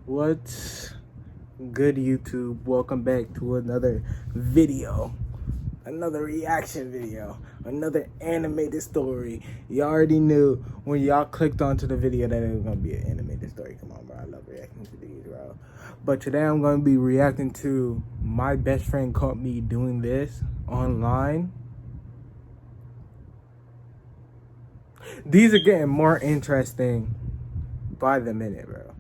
What's good, YouTube? Welcome back to another video, another reaction video, another animated story. You already knew when y'all clicked onto the video that it was gonna be an animated story. Come on, bro. I love reacting to these, bro. But today I'm gonna be reacting to my best friend caught me doing this online. These are getting more interesting by the minute, bro.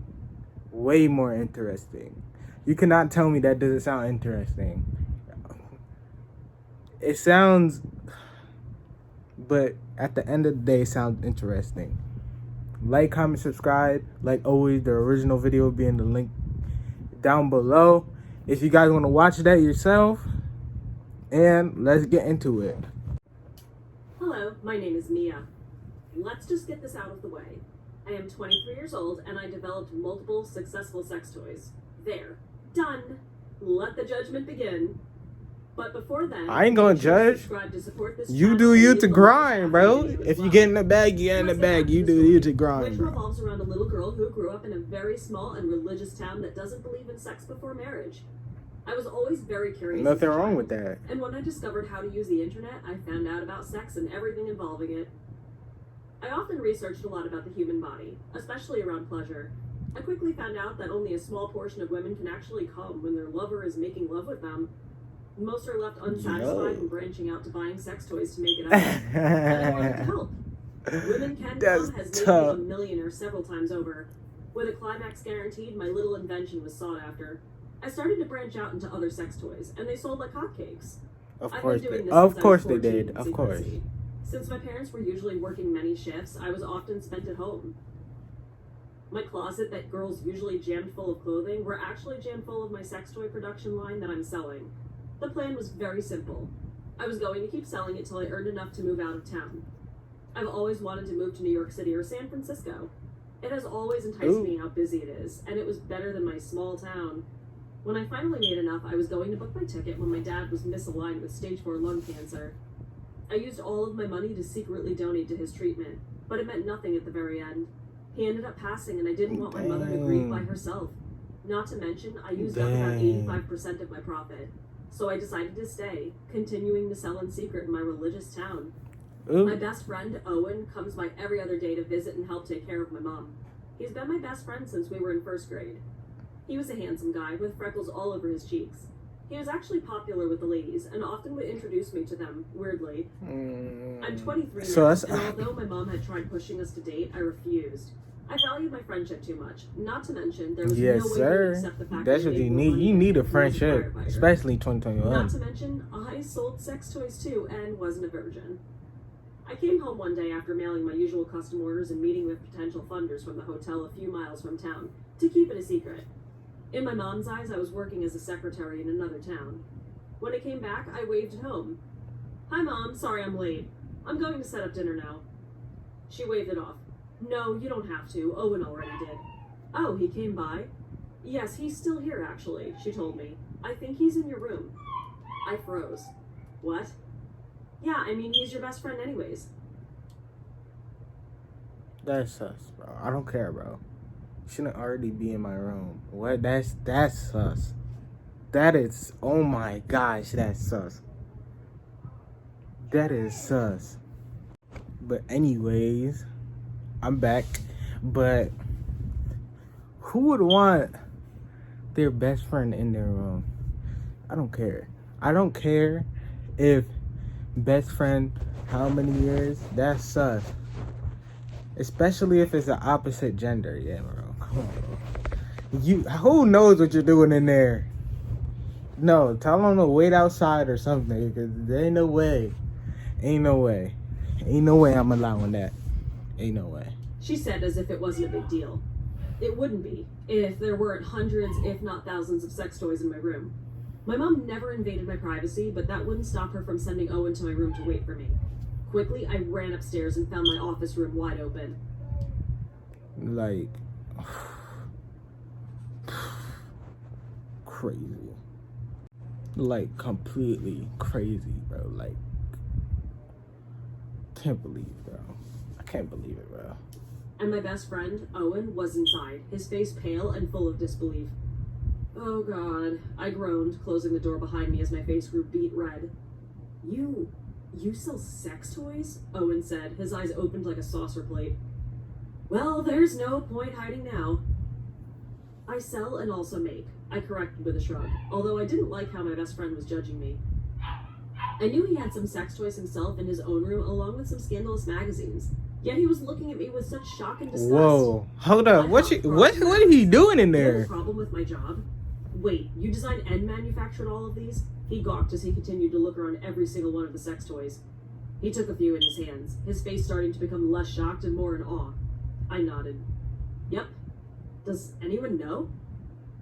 Way more interesting. You cannot tell me that doesn't sound interesting. It sounds, but at the end of the day, it sounds interesting. Like, comment, subscribe. Like always, the original video will be in the link down below if you guys want to watch that yourself. And let's get into it. Hello, my name is Mia. Let's just get this out of the way. I am 23 years old and I developed multiple successful sex toys. There. Done. Let the judgment begin. But before then, I ain't gonna judge. subscribe to support this You channel do and you leave to a like grind, bro. video as If you well. get in the bag, you get in the bag. You do you to grind, Which bro. revolves around a little girl who grew up in a very small and religious town that doesn't believe in sex before marriage. I was always very curious. Nothing as a wrong child, with that. And when I discovered how to use the internet, I found out about sex and everything involving it. I often researched a lot about the human body, especially around pleasure. I quickly found out that only a small portion of women can actually come when their lover is making love with them. Most are left unsatisfied and branching out to buying sex toys to make it up. And I wanted to help. Women can That's come has made me tough. a millionaire several times over. With a climax guaranteed, my little invention was sought after. I started to branch out into other sex toys, and they sold like hotcakes. Of I've course been doing they. this Of since I was course they 14 did. in Of course. secrecy. Since my parents were usually working many shifts, I was often spent at home. My closet that girls usually jammed full of clothing were actually jammed full of my sex toy production line that I'm selling. The plan was very simple. I was going to keep selling it till I earned enough to move out of town. I've always wanted to move to New York City or San Francisco. It has always enticed me how busy it is, and it was better than my small town. When I finally made enough, I was going to book my ticket when my dad was misaligned with stage 4 lung cancer. I used all of my money to secretly donate to his treatment, but it meant nothing at the very end. He ended up passing, and I didn't want my mother to grieve by herself. Not to mention, I used up about 85% of my profit. So I decided to stay, continuing to sell in secret in my religious town. Ooh. My best friend, Owen, comes by every other day to visit and help take care of my mom. He's been my best friend since we were in first grade. He was a handsome guy with freckles all over his cheeks. He was actually popular with the ladies and often would introduce me to them, weirdly. I'm 23 now, and although my mom had tried pushing us to date, I refused. I valued my friendship too much. Not to mention, there was no way to accept the fact That's that what I you made more need. money You than need a he was friendship, firefighter. especially 2021. Not to mention, I sold sex toys too and wasn't a virgin. I came home one day after mailing my usual custom orders and meeting with potential funders from the hotel a few miles from town to keep it a secret. In my mom's eyes, I was working as a secretary in another town. When I came back, I waved at home. "Hi, Mom. Sorry I'm late. I'm going to set up dinner now." She waved it off. "No, you don't have to. Owen already did." "Oh, he came by?" "Yes, he's still here, actually," she told me. "I think he's in your room." I froze. "What?" "Yeah, I mean, he's your best friend anyways." That's sus, bro. I don't care, bro. Shouldn't already be in my room. What? That's sus. That is. Oh my gosh, that's sus. That is sus. But anyways, I'm back. But who would want their best friend in their room? I don't care. I don't care if best friend how many years. That's sus. Especially if it's the opposite gender. Yeah, bro. Come on, bro. Who knows what you're doing in there? No, tell them to wait outside or something. Because there ain't no way. Ain't no way. Ain't no way I'm allowing that. Ain't no way. She said as if it wasn't a big deal. It wouldn't be, if there weren't hundreds, if not thousands of sex toys in my room. My mom never invaded my privacy, but that wouldn't stop her from sending Owen to my room to wait for me. Quickly, I ran upstairs and found my office room wide open. Like, crazy. Like, completely crazy, bro. Like, can't believe, bro. I can't believe it, bro. And my best friend, Owen, was inside, his face pale and full of disbelief. Oh God, I groaned, closing the door behind me as my face grew beet red. You sell sex toys? Owen said, his eyes opened like a saucer plate. Well, there's no point hiding now. I sell and also make, I corrected with a shrug, although I didn't like how my best friend was judging me. I knew he had some sex toys himself in his own room along with some scandalous magazines, yet he was looking at me with such shock and disgust. Whoa, hold up, what are he doing in You have a there? problem with my job? Wait, you designed and manufactured all of these? He gawked as he continued to look around every single one of the sex toys. He took a few in his hands, his face starting to become less shocked and more in awe. I nodded. Yep. Does anyone know?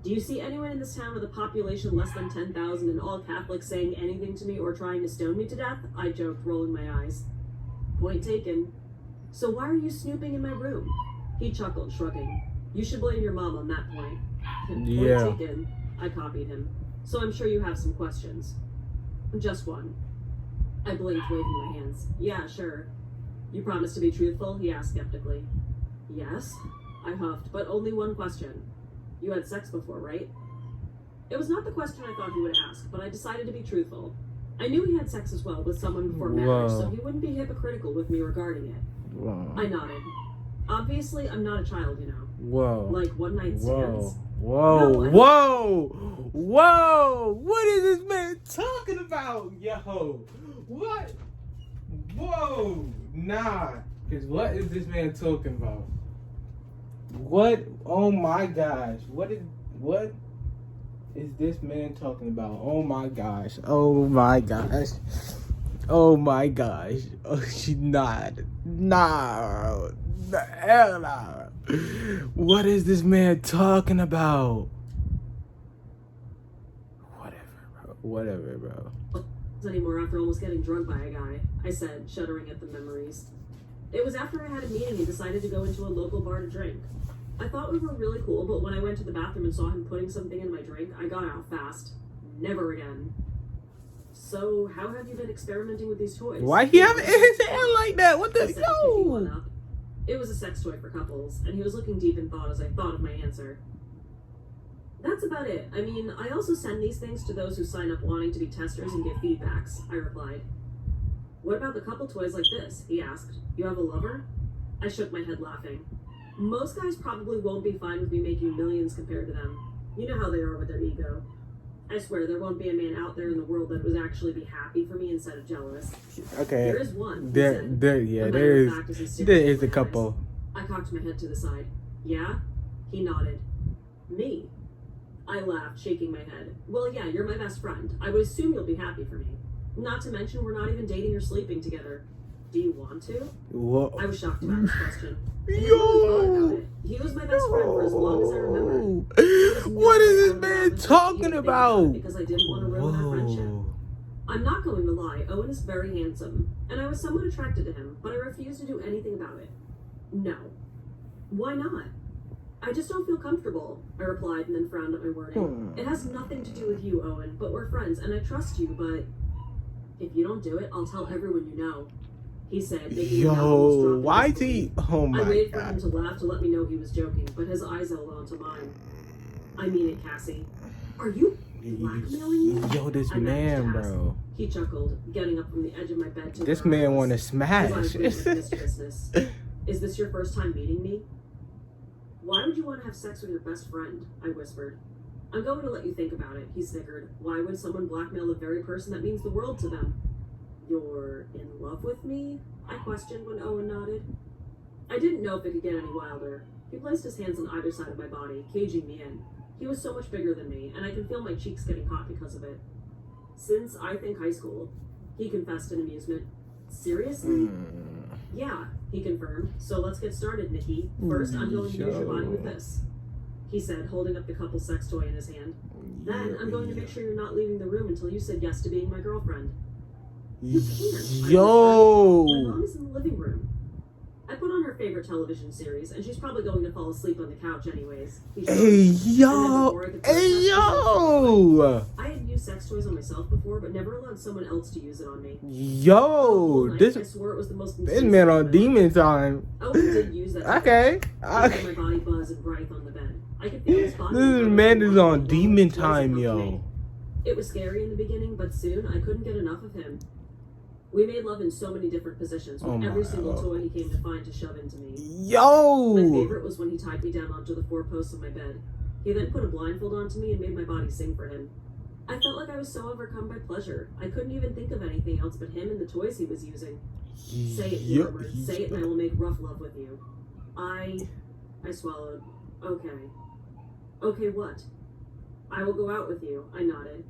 Do you see anyone in this town with a population less than 10,000 and all Catholics saying anything to me or trying to stone me to death? I joked, rolling my eyes. Point taken. So why are you snooping in my room? He chuckled, shrugging. You should blame your mom on that point. Point Yeah. taken. I copied him. So I'm sure you have some questions. Just one. I blinked, waving my hands. Yeah, sure. You promise to be truthful? He asked skeptically. Yes, I huffed, but only one question. You had sex before, right? It was not the question I thought he would ask, but I decided to be truthful. I knew he had sex as well with someone before marriage, so he wouldn't be hypocritical with me regarding it. Whoa. I nodded. Obviously, I'm not a child, you know. Whoa. Like one-night stands. Whoa. No, Whoa. What is this man talking about? Yo. What? Whoa. Nah. Because what is this man talking about? What? Oh my gosh. What is this man talking about? Oh my gosh. Oh my gosh. Oh my gosh. Oh, she not. Nah. The hell nah. What is this man talking about? Whatever, bro. Anymore after almost getting drugged by a guy, I said, shuddering at the memories. It was after I had a meeting and decided to go into a local bar to drink. I thought we were really cool, but when I went to the bathroom and saw him putting something in my drink, I got out fast. Never again. So, how have you been experimenting with these toys? Why he have his hand like that? What the He said, picking one yo? up. It was a sex toy for couples, and he was looking deep in thought as I thought of my answer. That's about it. I mean, I also send these things to those who sign up wanting to be testers and give feedbacks, I replied. What about the couple toys like this? He asked. You have a lover? I shook my head laughing. Most guys probably won't be fine with me making millions compared to them. You know how they are with their ego. I swear there won't be a man out there in the world that would actually be happy for me instead of jealous. Okay. There is one. There is a couple. I cocked my head to the side. Yeah? He nodded. Me? I laughed, shaking my head. Well, yeah, you're my best friend. I would assume you'll be happy for me. Not to mention we're not even dating or sleeping together. Do you want to? Whoa. I was shocked about his question. Yo! He was my best friend for as long as I remember. What is this man talking about? Because I didn't want to ruin our friendship. I'm not going to lie, Owen is very handsome, and I was somewhat attracted to him, but I refused to do anything about it. No. Why not? I just don't feel comfortable, I replied and then frowned at my wording. It has nothing to do with you, Owen, but we're friends, and I trust you, but if you don't do it, I'll tell everyone you know. He said, Yo, why is he? Oh my I waited for god. him to laugh to let me know he was joking, but his eyes held on to mine. I mean it, Cassie. Are you blackmailing me? Yo, this I man, managed to ask. bro. He chuckled, getting up from the edge of my bed to This where I man was. want to His smash. eyes gleamed with mischievousness. Is this your first time meeting me? Why would you want to have sex with your best friend? I whispered. I'm going to let you think about it, he snickered. Why would someone blackmail the very person that means the world to them? You're in love with me? I questioned when Owen nodded. I didn't know if it could get any wilder. He placed his hands on either side of my body, caging me in. He was so much bigger than me, and I can feel my cheeks getting hot because of it. Since I think high school, he confessed in amusement. Seriously? Yeah, he confirmed. So let's get started, Nikki. First, I'm going to use your body with this, he said, holding up the couple sex toy in his hand. Then, I'm going to make sure you're not leaving the room until you said yes to being my girlfriend. You can't. Yo. My mom is in the living room. I put on her favorite television series, and she's probably going to fall asleep on the couch anyways. He shrugged. Hey yo. Hey yo. I had used used sex toys on myself before, but never allowed someone else to use it on me. Yo, I this swore it was the most this man on demon time. Owen did use that. Okay. I felt my body buzz and writhe on the bed. I could feel his body. This man is on demon time, yo. It was scary in the beginning, but soon I couldn't get enough of him. We made love in so many different positions, with every single toy he came to find to shove into me. Yo! My favorite was when he tied me down onto the 4 posts of my bed. He then put a blindfold onto me and made my body sing for him. I felt like I was so overcome by pleasure. I couldn't even think of anything else but him and the toys he was using. Say it, he murmured. Say it and I will make rough love with you. I swallowed. Okay. Okay, what? I will go out with you, I nodded.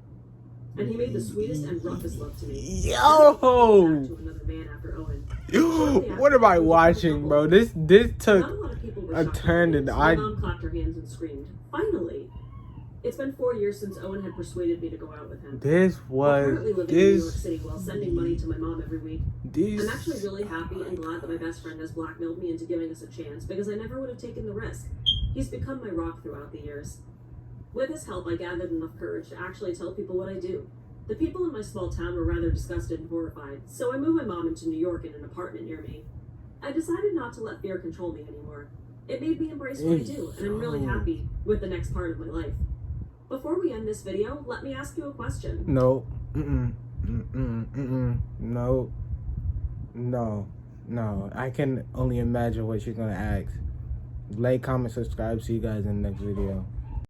And he made the sweetest and roughest love to me. Yo! To another man after Owen. What am I watching, bro? This took Not a lot of people were a shocked turn at that this. My mom clapped her hands and screamed, "Finally!" It's been 4 years since Owen had persuaded me to go out with him. this I'm was currently living in New York City while sending money to my mom every week. this I'm actually really happy and glad that my best friend has blackmailed me into giving us a chance because I never would have taken the risk. He's become my rock throughout the years. With his help, I gathered enough courage to actually tell people what I do. The people in my small town were rather disgusted and horrified, so I moved my mom into New York in an apartment near me. I decided not to let fear control me anymore. It made me embrace what I do, and I'm really happy with the next part of my life. Before we end this video, let me ask you a question. no. No. I can only imagine what you're gonna ask. Like, comment, subscribe. See you guys in the next video.